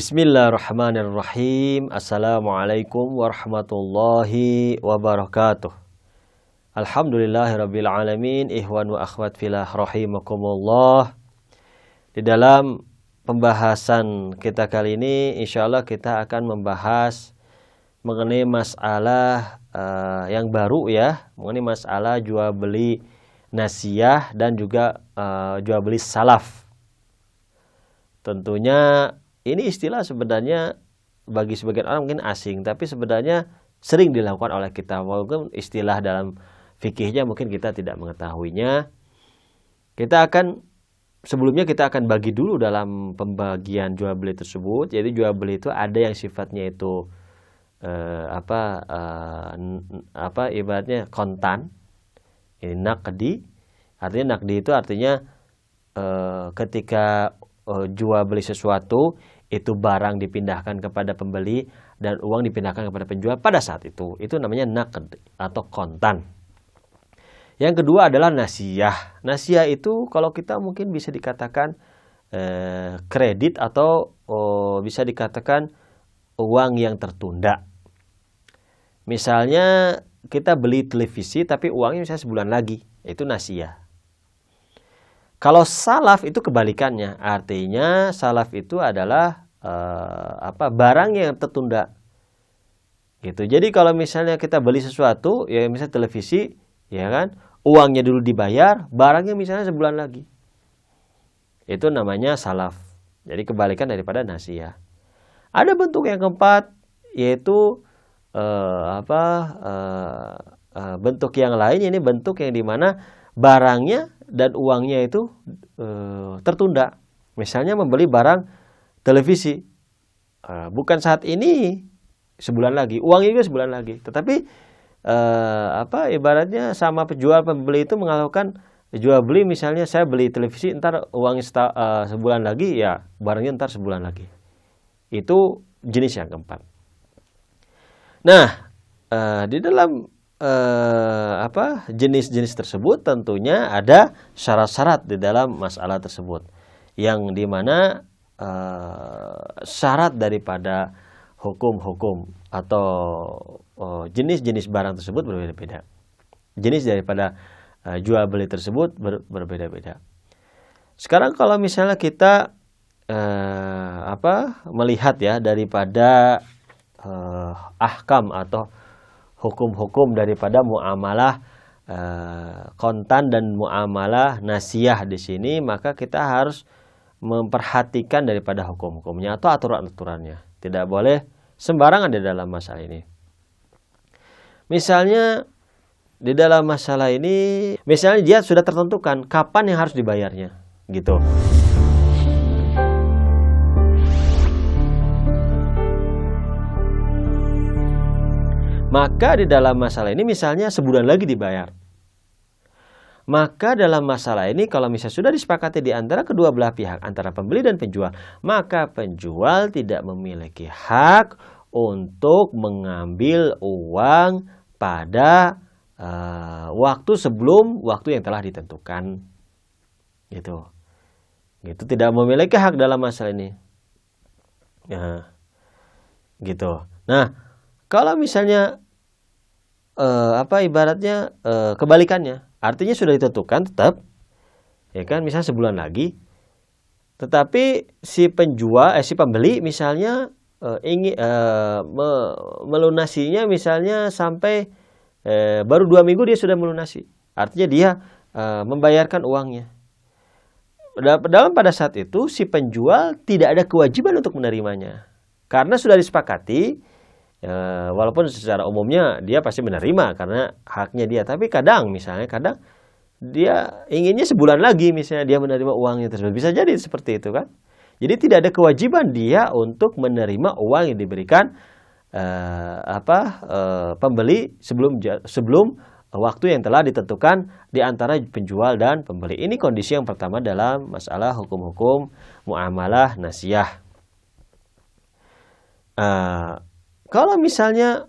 Bismillahirrahmanirrahim. Assalamualaikum warahmatullahi wabarakatuh. Alhamdulillahirabbil alamin. Ikhwan wa akhwat fillah rahimakumullah. Di dalam pembahasan kita kali ini, insyaallah kita akan membahas mengenai masalah yang baru ya, mengenai masalah jual beli nasiyah dan juga jual beli salaf. Tentunya ini istilah sebenarnya bagi sebagian orang mungkin asing, tapi sebenarnya sering dilakukan oleh kita. Walaupun istilah dalam fikihnya mungkin kita tidak mengetahuinya. Sebelumnya kita akan bagi dulu dalam pembagian jual beli tersebut. Jadi jual beli itu ada yang sifatnya itu ibaratnya kontan. Ini naqdi. Artinya naqdi itu artinya ketika jual beli sesuatu, itu barang dipindahkan kepada pembeli dan uang dipindahkan kepada penjual pada saat itu namanya naqd atau kontan. Yang kedua adalah nasiyah. Nasiyah itu kalau kita mungkin bisa dikatakan kredit atau bisa dikatakan uang yang tertunda. Misalnya kita beli televisi tapi uangnya misalnya sebulan lagi, itu nasiyah. Kalau salaf itu kebalikannya, artinya salaf itu adalah barang yang tertunda, gitu. Jadi kalau misalnya kita beli sesuatu, ya misalnya televisi, ya kan, uangnya dulu dibayar, barangnya misalnya sebulan lagi, itu namanya salaf. Jadi kebalikan daripada nasiyah. Ada bentuk yang keempat, yaitu bentuk yang lain, ini bentuk yang dimana barangnya dan uangnya itu tertunda. Misalnya membeli barang televisi, bukan saat ini, sebulan lagi, uangnya juga sebulan lagi. Tetapi ibaratnya sama penjual pembeli itu melakukan jual beli. Misalnya saya beli televisi, ntar uangnya sebulan lagi, ya barangnya ntar sebulan lagi. Itu jenis yang keempat. Nah, di dalam jenis-jenis tersebut tentunya ada syarat-syarat di dalam masalah tersebut, yang dimana syarat daripada hukum-hukum atau jenis-jenis barang tersebut berbeda-beda. Jenis daripada jual beli tersebut berbeda-beda. Sekarang kalau misalnya kita melihat ya daripada ahkam atau hukum-hukum daripada muamalah kontan dan muamalah nasiyah di sini, maka kita harus memperhatikan daripada hukum-hukumnya atau aturan-aturannya. Tidak boleh sembarangan di dalam masalah ini. Misalnya di dalam masalah ini, misalnya dia sudah tertentukan kapan yang harus dibayarnya, gitu. Maka di dalam masalah ini misalnya sebulan lagi dibayar. Maka dalam masalah ini kalau misalnya sudah disepakati di antara kedua belah pihak, antara pembeli dan penjual, maka penjual tidak memiliki hak untuk mengambil uang pada waktu sebelum waktu yang telah ditentukan. Gitu. Gitu, tidak memiliki hak dalam masalah ini. Ya. Gitu. Nah, kalau misalnya ibaratnya kebalikannya, artinya sudah ditentukan tetap, ya kan, misalnya sebulan lagi, tetapi si pembeli misalnya ingin melunasinya misalnya sampai baru 2 minggu dia sudah melunasi, artinya dia membayarkan uangnya. Pada saat itu si penjual tidak ada kewajiban untuk menerimanya, karena sudah disepakati. Walaupun secara umumnya dia pasti menerima karena haknya dia, tapi kadang dia inginnya sebulan lagi misalnya dia menerima uangnya tersebut, bisa jadi seperti itu kan. Jadi tidak ada kewajiban dia untuk menerima uang yang diberikan pembeli sebelum waktu yang telah ditentukan di antara penjual dan pembeli. Ini kondisi yang pertama dalam masalah hukum-hukum muamalah nasiyah. Kalau misalnya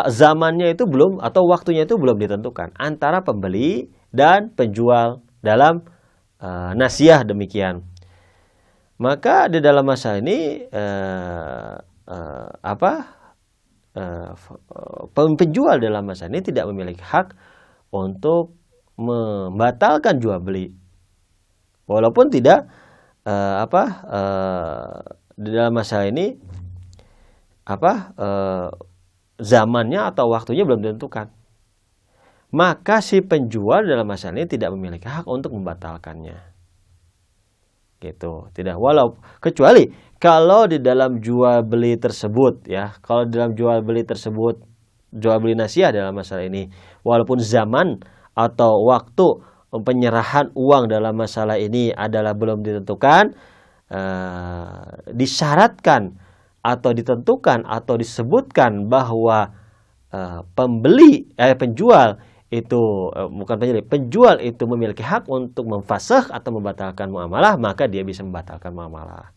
zamannya itu belum atau waktunya itu belum ditentukan antara pembeli dan penjual dalam nasiyah demikian. Maka di dalam masalah ini penjual dalam masalah ini tidak memiliki hak untuk membatalkan jual beli, walaupun tidak di dalam masalah ini zamannya atau waktunya belum ditentukan. Maka si penjual dalam masalah ini tidak memiliki hak untuk membatalkannya. Gitu, tidak. Kecuali kalau di dalam jual beli tersebut, ya, kalau dalam jual beli tersebut, jual beli nasiah dalam masalah ini, walaupun zaman atau waktu penyerahan uang dalam masalah ini adalah belum ditentukan, disyaratkan atau ditentukan atau disebutkan bahwa penjual itu bukan penjual itu memiliki hak untuk memfasakh atau membatalkan muamalah, maka dia bisa membatalkan muamalah.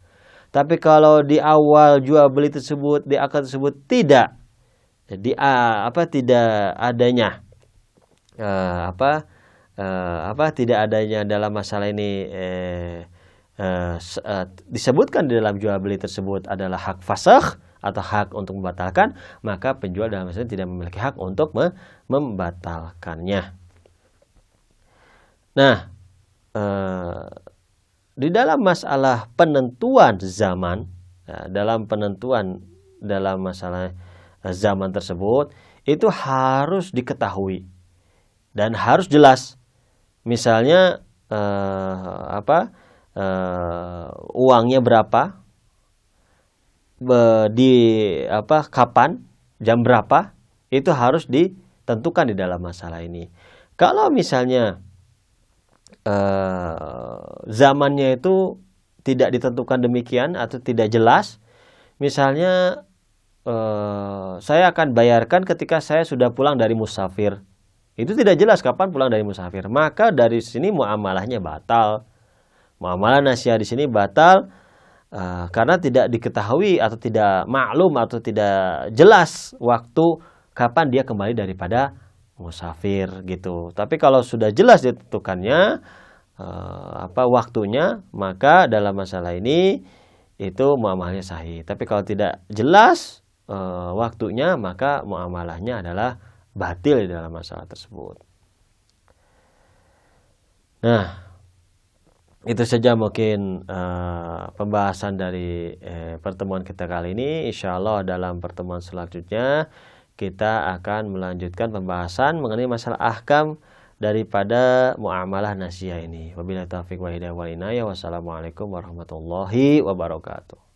Tapi kalau di awal jual beli tersebut, di akad tersebut tidak adanya tidak adanya dalam masalah ini disebutkan di dalam jual beli tersebut adalah hak fasakh atau hak untuk membatalkan, maka penjual dalam masalah tidak memiliki hak untuk membatalkannya. Nah, di dalam masalah penentuan zaman, dalam masalah zaman tersebut itu harus diketahui dan harus jelas. Misalnya uangnya berapa, kapan, jam berapa, itu harus ditentukan di dalam masalah ini. Kalau misalnya zamannya itu tidak ditentukan demikian atau tidak jelas, misalnya saya akan bayarkan ketika saya sudah pulang dari musafir, itu tidak jelas kapan pulang dari musafir, maka dari sini muamalahnya batal. Muamalah nasiah di sini batal karena tidak diketahui atau tidak maklum atau tidak jelas waktu kapan dia kembali daripada musafir gitu. Tapi kalau sudah jelas ditentukannya waktunya, maka dalam masalah ini itu muamalahnya sahih. Tapi kalau tidak jelas waktunya, maka muamalahnya adalah batil di dalam masalah tersebut. Nah, itu saja mungkin pembahasan dari pertemuan kita kali ini. Insya Allah dalam pertemuan selanjutnya kita akan melanjutkan pembahasan mengenai masalah ahkam daripada muamalah nasiah ini. Wabillahi taufiq wal hidayah wal inayah. Wassalamualaikum warahmatullahi wabarakatuh.